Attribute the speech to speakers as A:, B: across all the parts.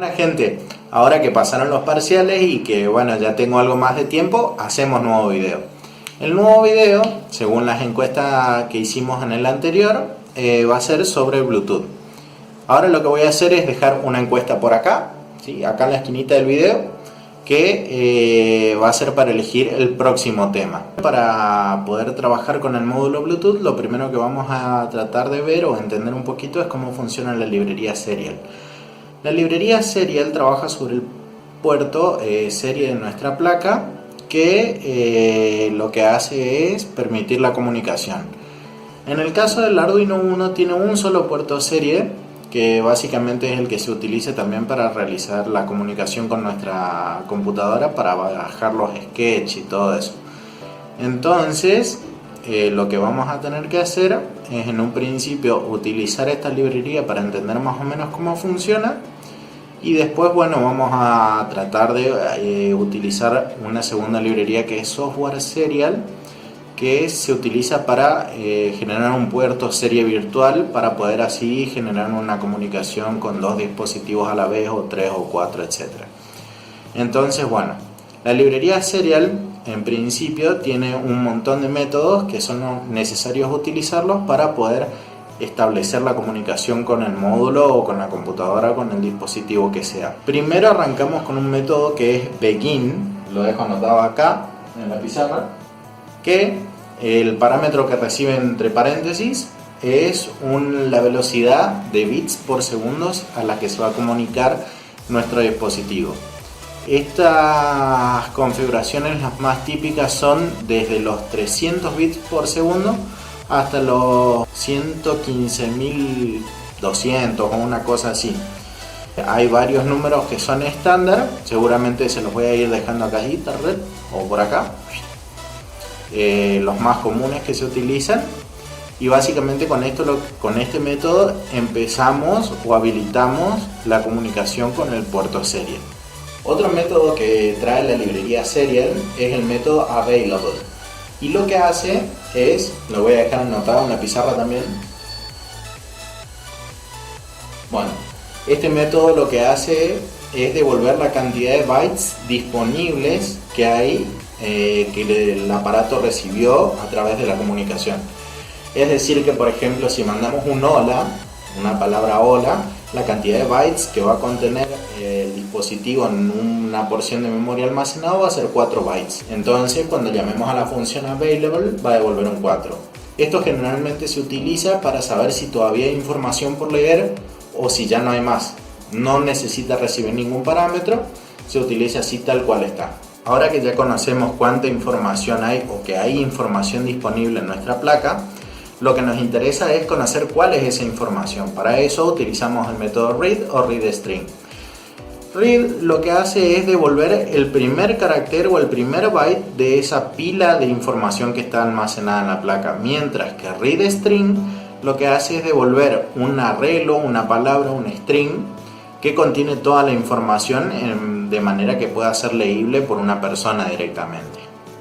A: Bueno, gente, ahora que pasaron los parciales y que bueno, ya tengo algo más de tiempo, hacemos nuevo video. El nuevo video, según las encuestas que hicimos en el anterior, va a ser sobre Bluetooth. Ahora lo que voy a hacer es dejar una encuesta por acá, ¿sí? Acá en la esquinita del video, que va a ser para elegir el próximo tema. Para poder trabajar con el módulo Bluetooth, lo primero que vamos a tratar de ver o entender un poquito es cómo funciona la librería Serial. La librería Serial trabaja sobre el puerto serie de nuestra placa, que lo que hace es permitir la comunicación. En el caso del Arduino Uno tiene un solo puerto serie, que básicamente es el que se utiliza también para realizar la comunicación con nuestra computadora, para bajar los sketches y todo eso. Entonces lo que vamos a tener que hacer es en un principio utilizar esta librería para entender más o menos cómo funciona, y después bueno, vamos a tratar de utilizar una segunda librería que es Software Serial, que se utiliza para generar un puerto serie virtual para poder así generar una comunicación con dos dispositivos a la vez, o tres o cuatro, etc. Entonces bueno, la librería Serial en principio tiene un montón de métodos que son necesarios utilizarlos para poder establecer la comunicación con el módulo o con la computadora, con el dispositivo que sea. Primero arrancamos con un método que es begin, lo dejo anotado acá en la pizarra, que el parámetro que recibe entre paréntesis es la velocidad de bits por segundos a la que se va a comunicar nuestro dispositivo. Estas configuraciones, las más típicas, son desde los 300 bits por segundo hasta los 115.200 o una cosa así. Hay varios números que son estándar, seguramente se los voy a ir dejando acá o por acá, los más comunes que se utilizan. Y básicamente con este método empezamos o habilitamos la comunicación con el puerto serial. Otro método que trae la librería Serial es el método Available, y lo que hace es, lo voy a dejar anotado en la pizarra también. Bueno, este método lo que hace es devolver la cantidad de bytes disponibles que hay, que el aparato recibió a través de la comunicación. Es decir, que por ejemplo, si mandamos un hola, una palabra hola, la cantidad de bytes que va a contener el dispositivo en una porción de memoria almacenado va a ser 4 bytes. Entonces cuando llamemos a la función available va a devolver un 4. Esto generalmente se utiliza para saber si todavía hay información por leer o si ya no hay más. No necesita recibir ningún parámetro, se utiliza así tal cual está. Ahora que ya conocemos cuánta información hay o que hay información disponible en nuestra placa, lo que nos interesa es conocer cuál es esa información. Para eso utilizamos el método read o readString. Read lo que hace es devolver el primer carácter o el primer byte de esa pila de información que está almacenada en la placa, mientras que readString lo que hace es devolver un arreglo, una palabra, un string que contiene toda la información de manera que pueda ser leíble por una persona directamente.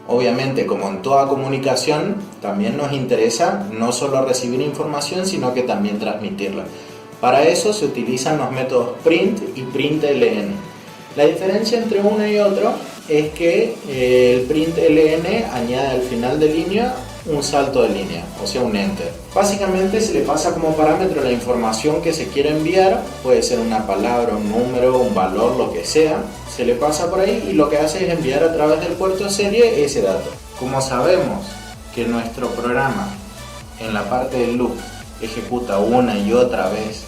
A: Obviamente, como en toda comunicación, también nos interesa no solo recibir información, sino que también transmitirla. Para eso se utilizan los métodos print y println. La diferencia entre uno y otro es que el println añade al final de línea un salto de línea, o sea, un enter. Básicamente se le pasa como parámetro la información que se quiere enviar, puede ser una palabra, un número, un valor, lo que sea. Se le pasa por ahí y lo que hace es enviar a través del puerto serie ese dato. Como sabemos que nuestro programa en la parte del loop ejecuta una y otra vez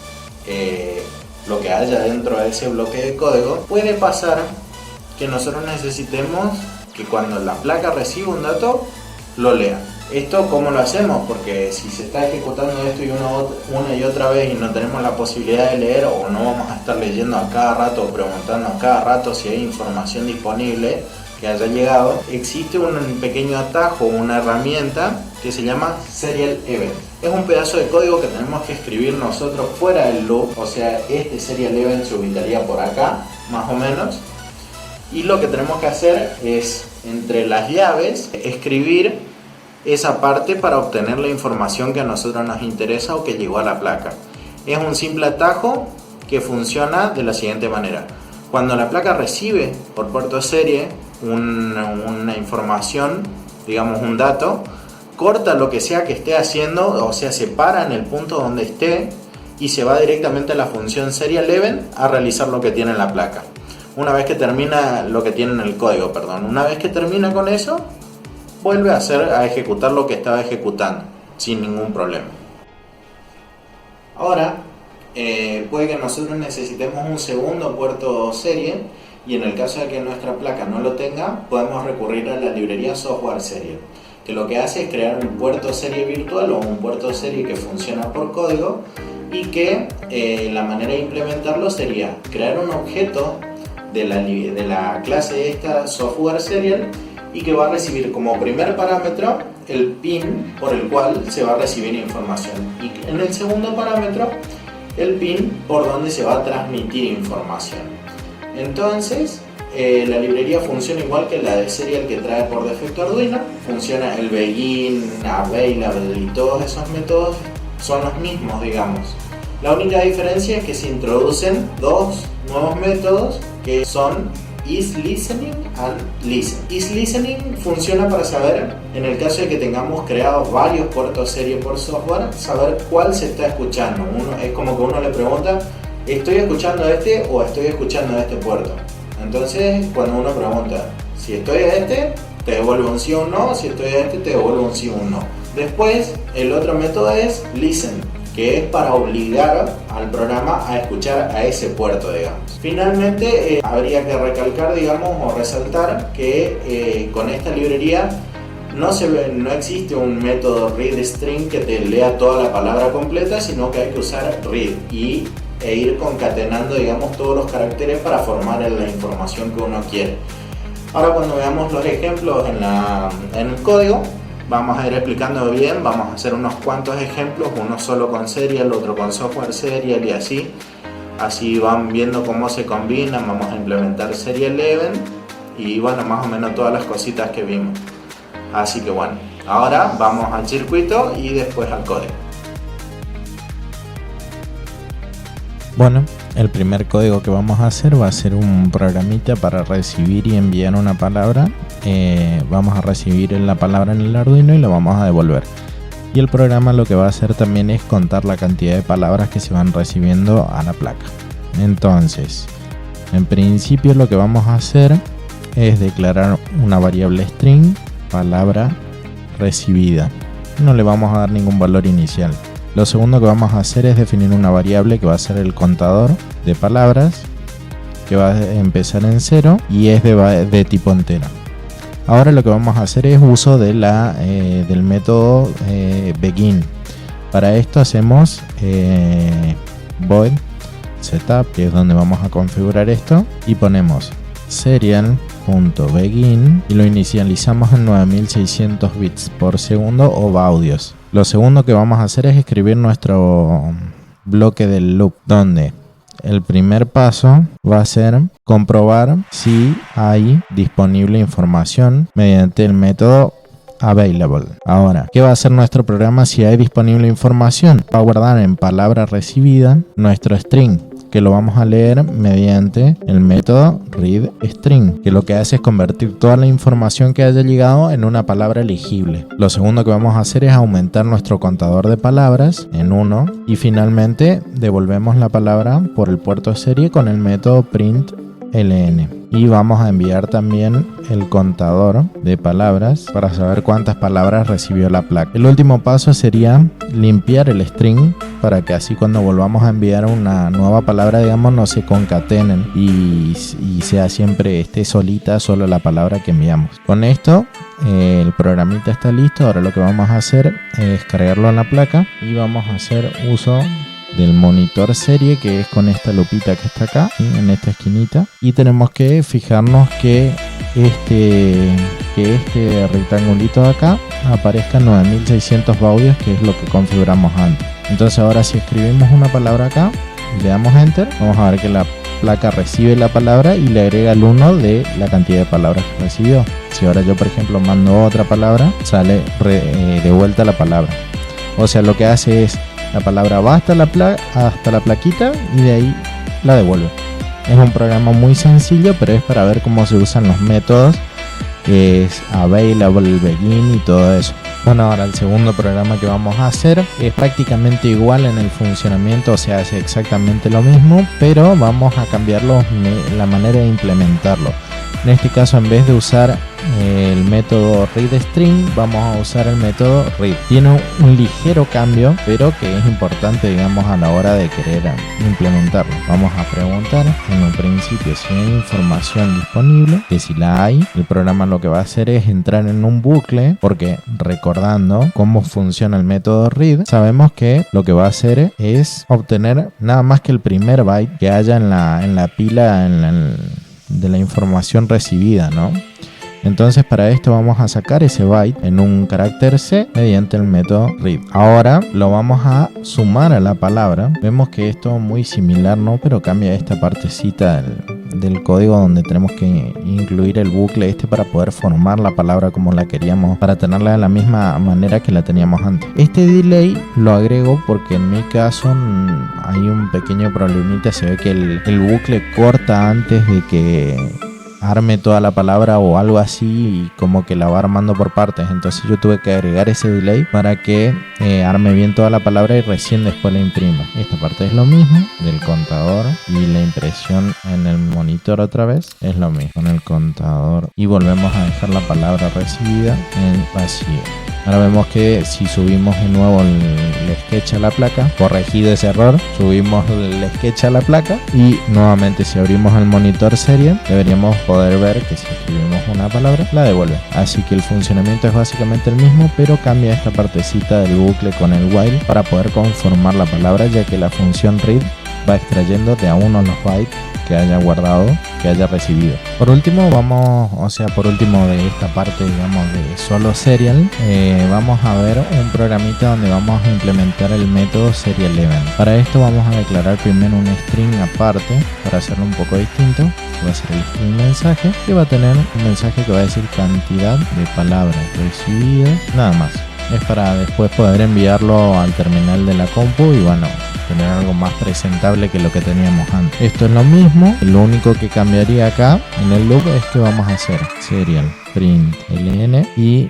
A: lo que haya dentro de ese bloque de código, puede pasar que nosotros necesitemos que cuando la placa reciba un dato, lo lea. ¿Esto cómo lo hacemos? Porque si se está ejecutando esto una y otra vez y no tenemos la posibilidad de leer, o no vamos a estar leyendo a cada rato o preguntando a cada rato si hay información disponible que haya llegado, existe un pequeño atajo, una herramienta que se llama Serial Event. Es un pedazo de código que tenemos que escribir nosotros fuera del loop, o sea, este Serial Event se ubicaría por acá, más o menos, y lo que tenemos que hacer es, entre las llaves, escribir esa parte para obtener la información que a nosotros nos interesa o que llegó a la placa. Es un simple atajo que funciona de la siguiente manera. Cuando la placa recibe por puerto serie una información, digamos un dato, corta lo que sea que esté haciendo, o sea, se para en el punto donde esté y se va directamente a la función serial event a realizar lo que tiene en la placa. Una vez que termina lo que tiene en el código, una vez que termina con eso, vuelve a ejecutar lo que estaba ejecutando sin ningún problema. Ahora, puede que nosotros necesitemos un segundo puerto serie, y en el caso de que nuestra placa no lo tenga, podemos recurrir a la librería software serial, que lo que hace es crear un puerto serie virtual o un puerto serie que funciona por código, y que la manera de implementarlo sería crear un objeto de la clase esta software serial, y que va a recibir como primer parámetro el pin por el cual se va a recibir información, y en el segundo parámetro el pin por donde se va a transmitir información. Entonces la librería funciona igual que la de serial que trae por defecto Arduino. Funciona el begin, available y todos esos métodos son los mismos, digamos. La única diferencia es que se introducen dos nuevos métodos que son isListening and listen. isListening funciona para saber, en el caso de que tengamos creados varios puertos serie por software, saber cuál se está escuchando. Es como que uno le pregunta, ¿estoy escuchando este o estoy escuchando este puerto? Entonces, cuando uno pregunta, si estoy a este, te devuelve un sí o un no, si estoy a este, te devuelve un sí o un no. Después, el otro método es listen, que es para obligar al programa a escuchar a ese puerto, digamos. Finalmente, habría que recalcar, digamos, o resaltar que con esta librería no existe un método readString que te lea toda la palabra completa, sino que hay que usar read e ir concatenando, digamos, todos los caracteres para formar la información que uno quiere. Ahora, cuando veamos los ejemplos en el código, vamos a ir explicando bien. Vamos a hacer unos cuantos ejemplos, uno solo con serial, otro con software serial, y así van viendo cómo se combinan. Vamos a implementar serial event y bueno, más o menos todas las cositas que vimos. Así que bueno, ahora vamos al circuito y después al código.
B: Bueno, el primer código que vamos a hacer va a ser un programita para recibir y enviar una palabra. Vamos a recibir la palabra en el Arduino y la vamos a devolver. Y el programa lo que va a hacer también es contar la cantidad de palabras que se van recibiendo a la placa. Entonces, en principio lo que vamos a hacer es declarar una variable string palabra recibida. No le vamos a dar ningún valor inicial. Lo segundo que vamos a hacer es definir una variable que va a ser el contador de palabras, que va a empezar en 0 y es de tipo entero. Ahora lo que vamos a hacer es uso del método begin. Para esto hacemos void setup, que es donde vamos a configurar esto, y ponemos serial.begin y lo inicializamos en 9600 bits por segundo o baudios. Lo segundo que vamos a hacer es escribir nuestro bloque del loop, donde el primer paso va a ser comprobar si hay disponible información mediante el método available. Ahora, ¿qué va a hacer nuestro programa si hay disponible información? Va a guardar en palabra recibida nuestro string, que lo vamos a leer mediante el método readString, que lo que hace es convertir toda la información que haya llegado en una palabra legible. Lo segundo que vamos a hacer es aumentar nuestro contador de palabras en 1 y finalmente devolvemos la palabra por el puerto serie con el método println. Y vamos a enviar también el contador de palabras para saber cuántas palabras recibió la placa. El último paso sería limpiar el string para que así cuando volvamos a enviar una nueva palabra, digamos, no se concatenen y sea siempre esté solita solo la palabra que enviamos. Con esto el programita está listo. Ahora lo que vamos a hacer es cargarlo en la placa y vamos a hacer uso del monitor serie, que es con esta lupita que está acá, ¿sí?, en esta esquinita, y tenemos que fijarnos que este rectangulito de acá aparezca en 9600 baudios, que es lo que configuramos antes. Entonces ahora si escribimos una palabra acá y le damos enter, vamos a ver que la placa recibe la palabra y le agrega el 1 de la cantidad de palabras que recibió. Si ahora yo por ejemplo mando otra palabra, sale de vuelta la palabra. O sea, lo que hace es la palabra va hasta la plaquita y de ahí la devuelve. Es un programa muy sencillo, pero es para ver cómo se usan los métodos, que es available, begin y todo eso. Bueno, ahora el segundo programa que vamos a hacer es prácticamente igual en el funcionamiento, o sea, hace exactamente lo mismo, pero vamos a cambiar la manera de implementarlo. En este caso, en vez de usar el método readString, vamos a usar el método read. Tiene un ligero cambio, pero que es importante, digamos, a la hora de querer implementarlo. Vamos a preguntar en un principio si hay información disponible, que si la hay, el programa lo que va a hacer es entrar en un bucle, porque recordando cómo funciona el método read, sabemos que lo que va a hacer es obtener nada más que el primer byte que haya en la pila de la información recibida, ¿no? Entonces para esto vamos a sacar ese byte en un carácter C mediante el método read. Ahora lo vamos a sumar a la palabra. Vemos que esto es muy similar, ¿no? Pero cambia esta partecita del código donde tenemos que incluir el bucle para poder formar la palabra como la queríamos, para tenerla de la misma manera que la teníamos antes. Este delay lo agrego porque en mi caso hay un pequeño problemita. Se ve que el bucle corta antes de que arme toda la palabra o algo así, y como que la va armando por partes. Entonces yo tuve que agregar ese delay para que arme bien toda la palabra y recién después la imprima. Esta parte es lo mismo del contador, y la impresión en el monitor otra vez es lo mismo con el contador, y volvemos a dejar la palabra recibida en vacío. Ahora vemos que si subimos de nuevo el sketch a la placa, corregido ese error, subimos el sketch a la placa, y nuevamente si abrimos el monitor serial deberíamos poder ver que si escribimos una palabra la devuelve. Así que el funcionamiento es básicamente el mismo, pero cambia esta partecita del bucle con el while para poder conformar la palabra, ya que la función read va extrayendo de a uno los bytes que haya guardado, que haya recibido. Por último de esta parte, digamos, de solo serial, vamos a ver un programita donde vamos a implementar el método serial event. Para esto vamos a declarar primero un string aparte para hacerlo un poco distinto. Va a ser el string mensaje, que va a tener un mensaje que va a decir cantidad de palabras recibidas, nada más. Es para después poder enviarlo al terminal de la compu y bueno, tener algo más presentable que lo que teníamos antes. Esto es lo mismo, lo único que cambiaría acá en el loop es que vamos a hacer serial print ln y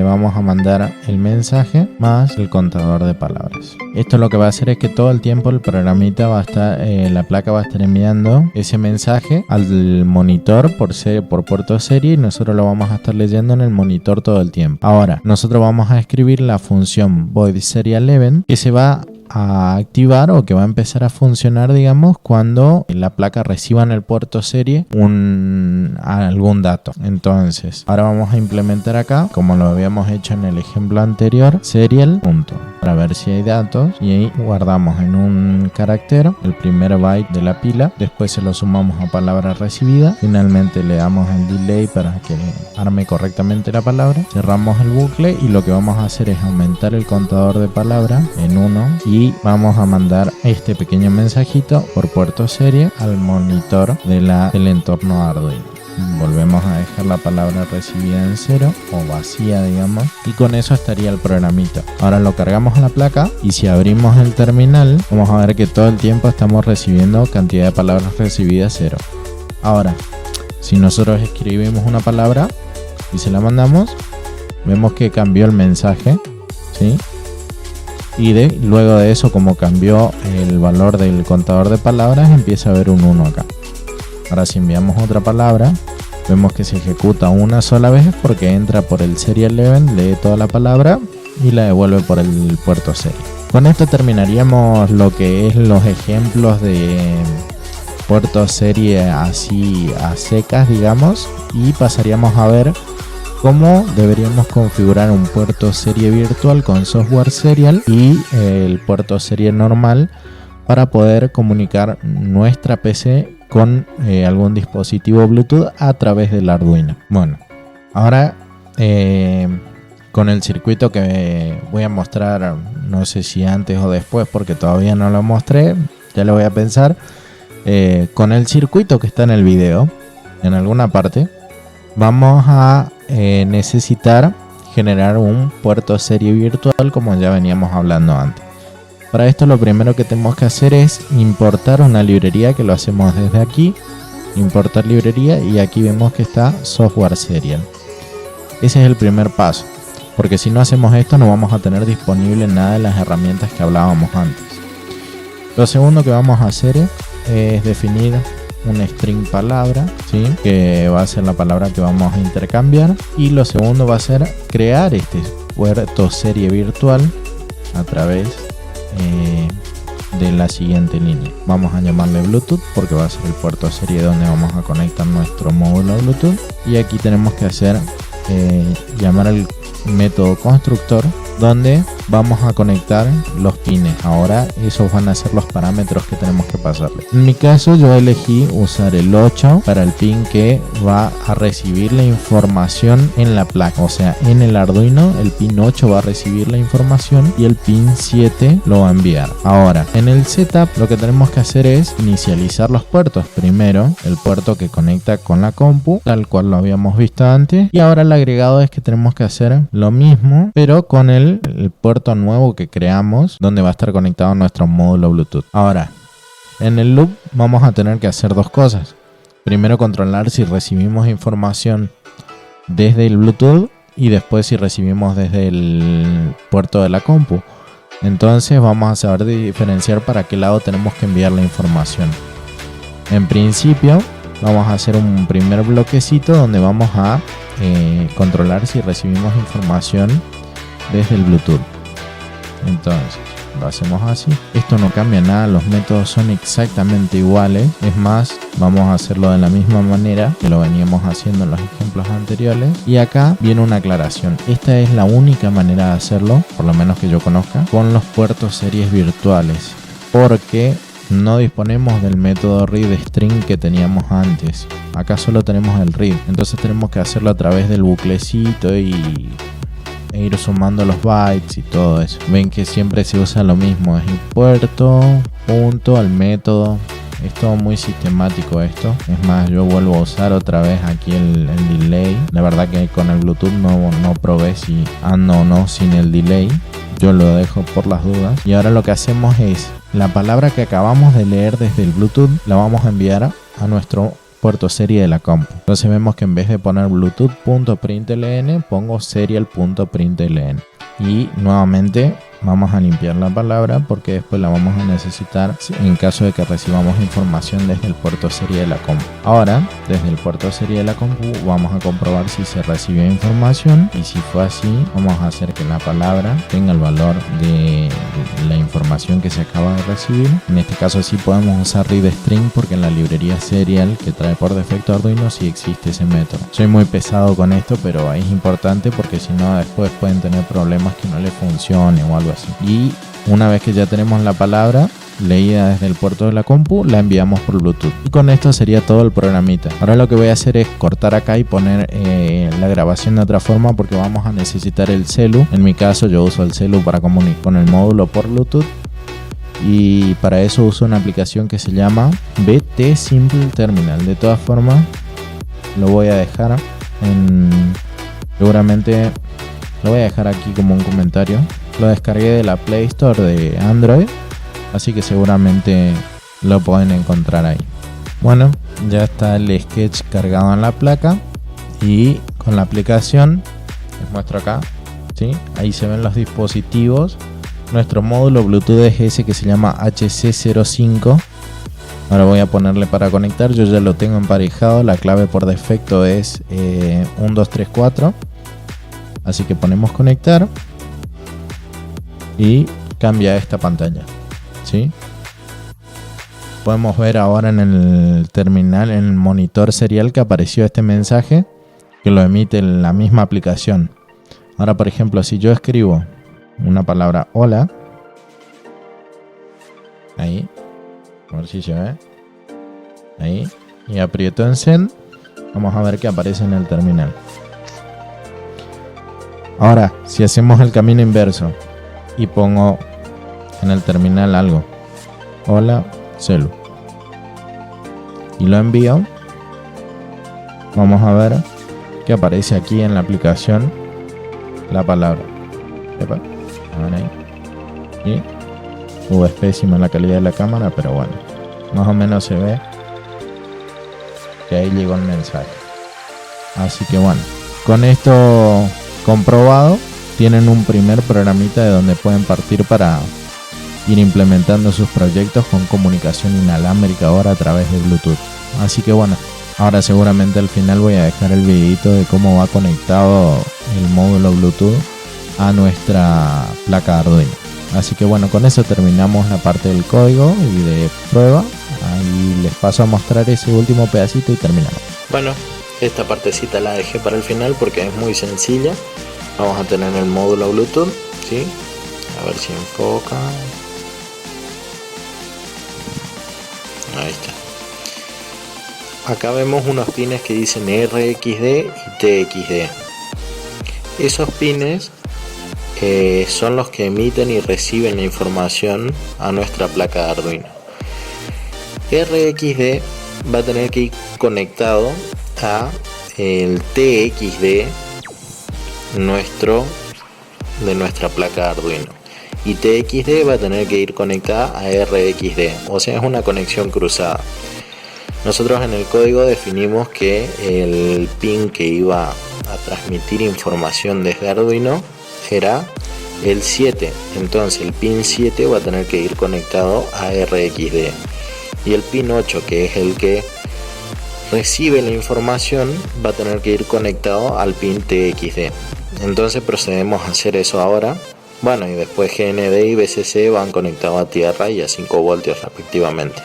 B: vamos a mandar el mensaje más el contador de palabras. Esto lo que va a hacer es que todo el tiempo el programita va a estar, la placa va a estar enviando ese mensaje al monitor por puerto serie, y nosotros lo vamos a estar leyendo en el monitor todo el tiempo. Ahora nosotros vamos a escribir la función void serial event, que se va a activar o que va a empezar a funcionar, digamos, cuando la placa reciba en el puerto serie algún dato. Entonces ahora vamos a implementar acá, como lo habíamos hecho en el ejemplo anterior, serial punto, para ver si hay datos, y ahí guardamos en un carácter el primer byte de la pila, después se lo sumamos a palabra recibida, finalmente le damos el delay para que arme correctamente la palabra, cerramos el bucle, y lo que vamos a hacer es aumentar el contador de palabra en 1 y vamos a mandar este pequeño mensajito por puerto serie al monitor del entorno Arduino. Volvemos a dejar la palabra recibida en 0 o vacía, digamos, y con eso estaría el programito. Ahora lo cargamos a la placa, y si abrimos el terminal vamos a ver que todo el tiempo estamos recibiendo cantidad de palabras recibidas 0. Ahora, si nosotros escribimos una palabra y se la mandamos, vemos que cambió el mensaje, ¿sí? Y luego de eso, como cambió el valor del contador de palabras, empieza a haber un 1 acá. Ahora si enviamos otra palabra, vemos que se ejecuta una sola vez porque entra por el serial event, lee toda la palabra y la devuelve por el puerto serie. Con esto terminaríamos lo que es los ejemplos de puerto serie así a secas, digamos, y pasaríamos a ver cómo deberíamos configurar un puerto serie virtual con software serial y el puerto serie normal para poder comunicar nuestra PC con algún dispositivo Bluetooth a través del Arduino. Bueno, ahora con el circuito que voy a mostrar, no sé si antes o después porque todavía no lo mostré, ya lo voy a pensar, con el circuito que está en el video, en alguna parte, vamos a necesitar generar un puerto serie virtual como ya veníamos hablando antes. Para esto lo primero que tenemos que hacer es importar una librería, que lo hacemos desde aquí. Importar librería, y aquí vemos que está software serial. Ese es el primer paso, porque si no hacemos esto no vamos a tener disponible nada de las herramientas que hablábamos antes. Lo segundo que vamos a hacer es definir un string palabra, ¿sí? Que va a ser la palabra que vamos a intercambiar. Y lo segundo va a ser crear este puerto serie virtual a través de la siguiente línea. Vamos a llamarle Bluetooth porque va a ser el puerto serie donde vamos a conectar nuestro módulo Bluetooth. Y aquí tenemos que hacer llamar al método constructor, donde vamos a conectar los pines. Ahora esos van a ser los parámetros que tenemos que pasarle. En mi caso yo elegí usar el 8 para el pin que va a recibir la información en la placa. O sea, en el Arduino el pin 8 va a recibir la información y el pin 7 lo va a enviar. Ahora, en el setup lo que tenemos que hacer es inicializar los puertos. Primero el puerto que conecta con la compu, tal cual lo habíamos visto antes. Y ahora el agregado es que tenemos que hacer lo mismo, pero con el puerto nuevo que creamos, donde va a estar conectado nuestro módulo Bluetooth. Ahora, en el loop vamos a tener que hacer dos cosas. Primero, controlar si recibimos información desde el Bluetooth, y después si recibimos desde el puerto de la compu. Entonces vamos a saber diferenciar para qué lado tenemos que enviar la información. En principio vamos a hacer un primer bloquecito donde vamos a controlar si recibimos información desde el Bluetooth. Entonces lo hacemos así. Esto no cambia nada, los métodos son exactamente iguales. Es más, vamos a hacerlo de la misma manera que lo veníamos haciendo en los ejemplos anteriores. Y acá viene una aclaración. Esta es la única manera de hacerlo, por lo menos que yo conozca, con los puertos series virtuales, porque no disponemos del método read string que teníamos antes. Acá solo tenemos el read, entonces tenemos que hacerlo a través del buclecito e ir sumando los bytes y todo eso. Ven que siempre se usa lo mismo, es el puerto, punto, al método. Es todo muy sistemático esto. Es más, yo vuelvo a usar otra vez aquí el delay. La verdad que con el Bluetooth no probé si ando o no sin el delay. Yo lo dejo por las dudas. Y ahora lo que hacemos es, la palabra que acabamos de leer desde el Bluetooth la vamos a enviar a nuestro puerto serie de la compu. Entonces vemos que en vez de poner bluetooth.println pongo serial.println. Y nuevamente vamos a limpiar la palabra porque después la vamos a necesitar en caso de que recibamos información desde el puerto serie de la compu. Ahora, desde el puerto serie de la compu vamos a comprobar si se recibió información, y si fue así, vamos a hacer que la palabra tenga el valor de la información que se acaba de recibir. En este caso sí podemos usar read string porque en la librería serial que trae por defecto Arduino sí existe ese método. Soy muy pesado con esto, pero es importante porque si no después pueden tener problemas que no le funcione o algo así. Y una vez que ya tenemos la palabra leída desde el puerto de la compu, la enviamos por Bluetooth. Y con esto sería todo el programita. Ahora lo que voy a hacer es cortar acá y poner la grabación de otra forma, porque vamos a necesitar el celu. En mi caso yo uso el celu para comunicar con el módulo por Bluetooth, y para eso uso una aplicación que se llama BT Simple Terminal. De todas formas lo voy a dejar seguramente lo voy a dejar aquí como un comentario. Lo descargué de la Play Store de Android, así que seguramente lo pueden encontrar ahí. Bueno, ya está el sketch cargado en la placa, y con la aplicación les muestro acá, ¿sí? Ahí se ven los dispositivos. Nuestro módulo Bluetooth es ese que se llama HC05. Ahora voy a ponerle para conectar. Yo ya lo tengo emparejado. La clave por defecto es 1234. Así que ponemos conectar y cambia esta pantalla, ¿sí? Podemos ver ahora en el terminal, en el monitor serial, que apareció este mensaje que lo emite la misma aplicación. Ahora, por ejemplo, si yo escribo una palabra hola, ahí, a ver si se ve, ahí, y aprieto en send, vamos a ver que aparece en el terminal. Ahora, si hacemos el camino inverso y pongo en el terminal algo, hola celu, y lo envío, vamos a ver que aparece aquí en la aplicación la palabra. A ver ahí. Y Es pésima la calidad de la cámara, pero bueno, más o menos se ve que ahí llegó el mensaje. Así que bueno, con esto comprobado, tienen un primer programita de donde pueden partir para ir implementando sus proyectos con comunicación inalámbrica ahora a través de Bluetooth. Así que bueno, ahora seguramente al final voy a dejar el videito de cómo va conectado el módulo Bluetooth a nuestra placa Arduino. Así que bueno, con eso terminamos la parte del código y de prueba. Ahí les paso a mostrar ese último pedacito y terminamos. Bueno, esta partecita la dejé para el final porque es muy sencilla. Vamos a tener el módulo Bluetooth, ¿sí? A ver si enfoca. Ahí está. Acá vemos unos pines que dicen RXD y TXD. Esos pines son los que emiten y reciben la información a nuestra placa de Arduino. RXD va a tener que ir conectado a el TXD de nuestra placa de Arduino, y TXD va a tener que ir conectada a RXD, o sea, es una conexión cruzada. Nosotros en el código definimos que el pin que iba a transmitir información desde Arduino era el 7, entonces el pin 7 va a tener que ir conectado a RXD, y el pin 8, que es el que recibe la información, va a tener que ir conectado al pin TXD. Entonces procedemos a hacer eso ahora. Bueno, y después GND y BCC van conectados a tierra y a 5 voltios respectivamente.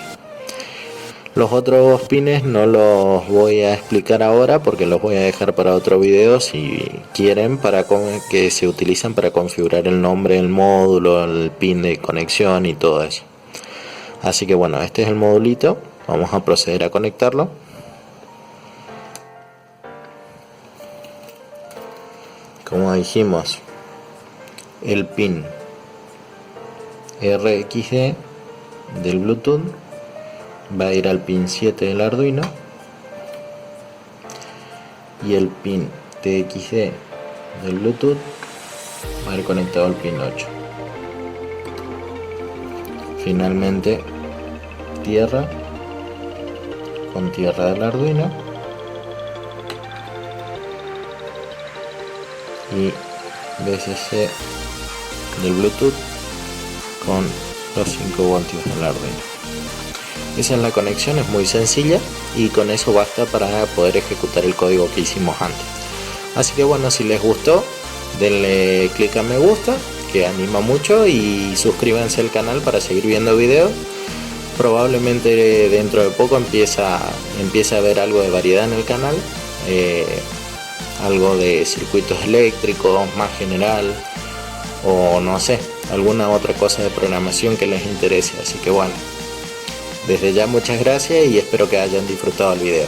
B: Los otros pines no los voy a explicar ahora porque los voy a dejar para otro video si quieren, para que se utilizan para configurar el nombre del módulo, el pin de conexión y todo eso. Así que bueno, este es el modulito. Vamos a proceder a conectarlo. Como dijimos, el pin RXD del Bluetooth va a ir al pin 7 del Arduino, y el pin TXD del Bluetooth va a ir conectado al pin 8. Finalmente, tierra con tierra del Arduino y BCC del Bluetooth con los 5 voltios del Arduino. Esa es la conexión, es muy sencilla y con eso basta para poder ejecutar el código que hicimos antes. Así que bueno, si les gustó, denle clic a me gusta, que anima mucho, y suscríbanse al canal para seguir viendo videos. Probablemente dentro de poco empiece a haber algo de variedad en el canal, algo de circuitos eléctricos más general, o no sé, alguna otra cosa de programación que les interese. Así que bueno, desde ya muchas gracias y espero que hayan disfrutado el video.